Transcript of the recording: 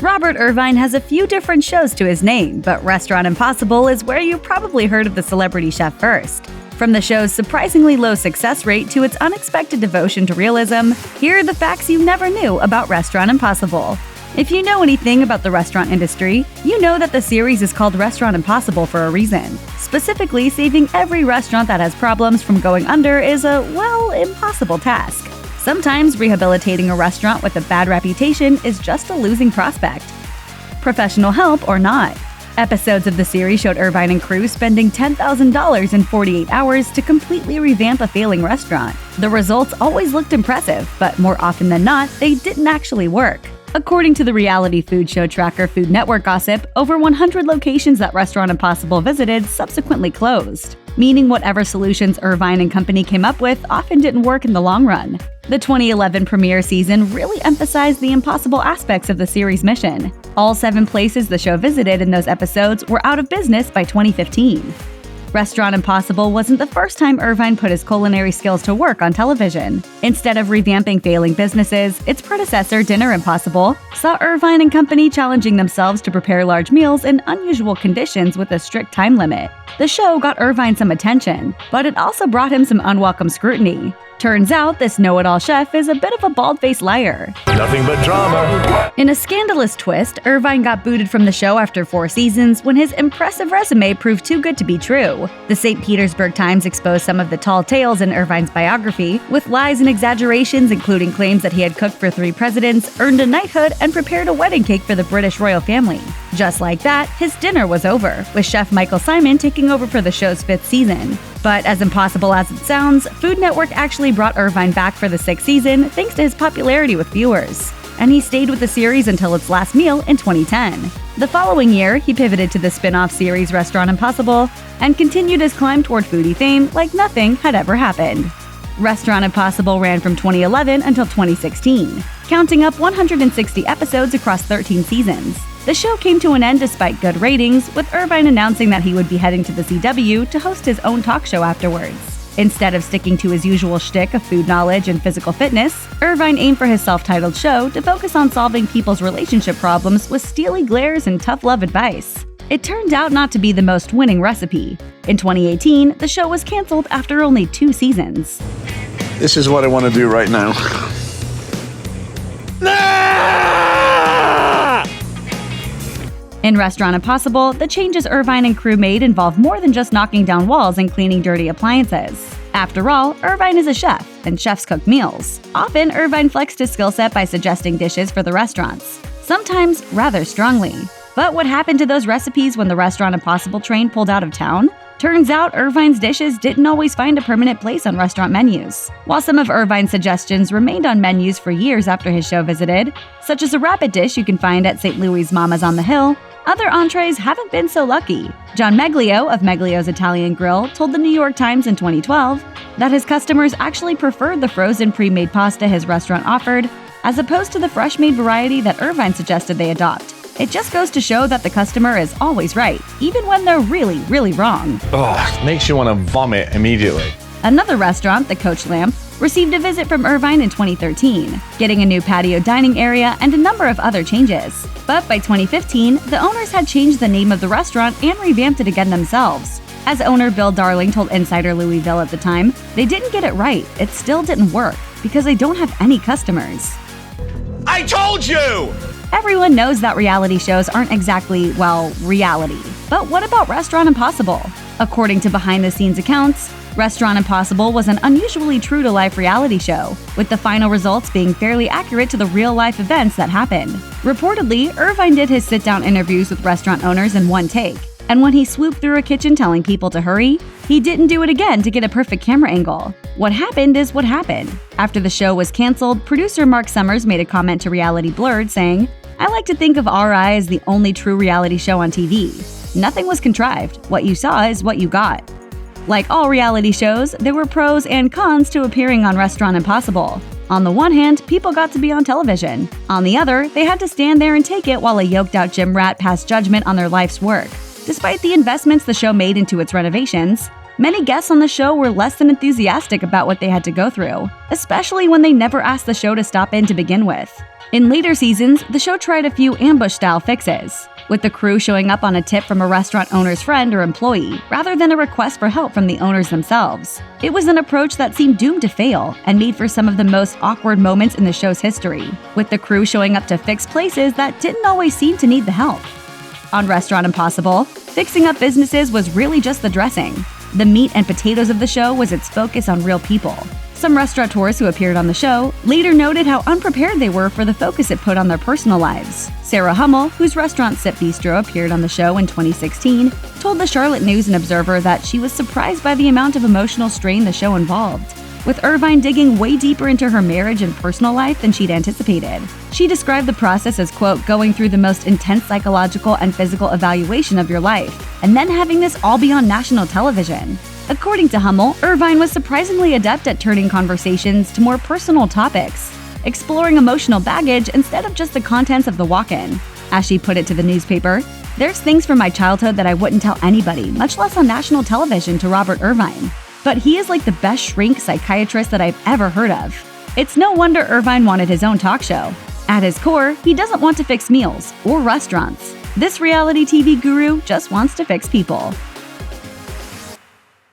Robert Irvine has a few different shows to his name, but Restaurant Impossible is where you probably heard of the celebrity chef first. From the show's surprisingly low success rate to its unexpected devotion to realism, here are the facts you never knew about Restaurant Impossible. If you know anything about the restaurant industry, you know that the series is called Restaurant Impossible for a reason. Specifically, saving every restaurant that has problems from going under is a, well, impossible task. Sometimes rehabilitating a restaurant with a bad reputation is just a losing prospect. Professional help or not. Episodes of the series showed Irvine and crew spending $10,000 in 48 hours to completely revamp a failing restaurant. The results always looked impressive, but more often than not, they didn't actually work. According to the reality food show tracker Food Network Gossip, over 100 locations that Restaurant Impossible visited subsequently closed, meaning whatever solutions Irvine and company came up with often didn't work in the long run. The 2011 premiere season really emphasized the impossible aspects of the series' mission. All 7 places the show visited in those episodes were out of business by 2015. Restaurant Impossible wasn't the first time Irvine put his culinary skills to work on television. Instead of revamping failing businesses, its predecessor, Dinner Impossible, saw Irvine and company challenging themselves to prepare large meals in unusual conditions with a strict time limit. The show got Irvine some attention, but it also brought him some unwelcome scrutiny. Turns out this know-it-all chef is a bit of a bald-faced liar. Nothing but drama. In a scandalous twist, Irvine got booted from the show after 4 seasons when his impressive resume proved too good to be true. The St. Petersburg Times exposed some of the tall tales in Irvine's biography, with lies and exaggerations including claims that he had cooked for 3 presidents, earned a knighthood, and prepared a wedding cake for the British royal family. Just like that, his dinner was over, with chef Michael Simon taking over for the show's 5th season. But as impossible as it sounds, Food Network actually brought Irvine back for the 6th season thanks to his popularity with viewers. And he stayed with the series until its last meal in 2010. The following year, he pivoted to the spin-off series Restaurant Impossible and continued his climb toward foodie fame like nothing had ever happened. Restaurant Impossible ran from 2011 until 2016, counting up 160 episodes across 13 seasons. The show came to an end despite good ratings, with Irvine announcing that he would be heading to the CW to host his own talk show afterwards. Instead of sticking to his usual shtick of food knowledge and physical fitness, Irvine aimed for his self-titled show to focus on solving people's relationship problems with steely glares and tough love advice. It turned out not to be the most winning recipe. In 2018, the show was canceled after only 2 seasons. This is what I want to do right now. In Restaurant Impossible, the changes Irvine and crew made involve more than just knocking down walls and cleaning dirty appliances. After all, Irvine is a chef, and chefs cook meals. Often, Irvine flexed his skill set by suggesting dishes for the restaurants, sometimes rather strongly. But what happened to those recipes when the Restaurant Impossible train pulled out of town? Turns out Irvine's dishes didn't always find a permanent place on restaurant menus. While some of Irvine's suggestions remained on menus for years after his show visited, such as a rapid dish you can find at St. Louis' Mama's on the Hill, other entrees haven't been so lucky. John Meglio of Meglio's Italian Grill told the New York Times in 2012 that his customers actually preferred the frozen pre-made pasta his restaurant offered, as opposed to the fresh-made variety that Irvine suggested they adopt. It just goes to show that the customer is always right, even when they're really, really wrong. Ugh, makes you want to vomit immediately. Another restaurant, the Coach Lamp, received a visit from Irvine in 2013, getting a new patio dining area and a number of other changes. But by 2015, the owners had changed the name of the restaurant and revamped it again themselves. As owner Bill Darling told Insider Louisville at the time, they didn't get it right. It still didn't work because they don't have any customers. I told you! Everyone knows that reality shows aren't exactly, well, reality. But what about Restaurant Impossible? According to behind-the-scenes accounts, Restaurant Impossible was an unusually true-to-life reality show, with the final results being fairly accurate to the real-life events that happened. Reportedly, Irvine did his sit-down interviews with restaurant owners in one take, and when he swooped through a kitchen telling people to hurry, he didn't do it again to get a perfect camera angle. What happened is what happened. After the show was canceled, producer Mark Summers made a comment to Reality Blurred saying, "I like to think of RI as the only true reality show on TV. Nothing was contrived. What you saw is what you got." Like all reality shows, there were pros and cons to appearing on Restaurant Impossible. On the one hand, people got to be on television. On the other, they had to stand there and take it while a yoked-out gym rat passed judgment on their life's work. Despite the investments the show made into its renovations, many guests on the show were less than enthusiastic about what they had to go through, especially when they never asked the show to stop in to begin with. In later seasons, the show tried a few ambush-style fixes, with the crew showing up on a tip from a restaurant owner's friend or employee, rather than a request for help from the owners themselves. It was an approach that seemed doomed to fail and made for some of the most awkward moments in the show's history, with the crew showing up to fix places that didn't always seem to need the help. On Restaurant Impossible, fixing up businesses was really just the dressing. The meat and potatoes of the show was its focus on real people. Some restaurateurs who appeared on the show later noted how unprepared they were for the focus it put on their personal lives. Sarah Hummel, whose restaurant Sip Bistro appeared on the show in 2016, told the Charlotte News and Observer that she was surprised by the amount of emotional strain the show involved, with Irvine digging way deeper into her marriage and personal life than she'd anticipated. She described the process as, quote, going through the most intense psychological and physical evaluation of your life, and then having this all be on national television. According to Hummel, Irvine was surprisingly adept at turning conversations to more personal topics, exploring emotional baggage instead of just the contents of the walk-in. As she put it to the newspaper, "There's things from my childhood that I wouldn't tell anybody, much less on national television, to Robert Irvine. But he is like the best shrink psychiatrist that I've ever heard of." It's no wonder Irvine wanted his own talk show. At his core, he doesn't want to fix meals or restaurants. This reality TV guru just wants to fix people.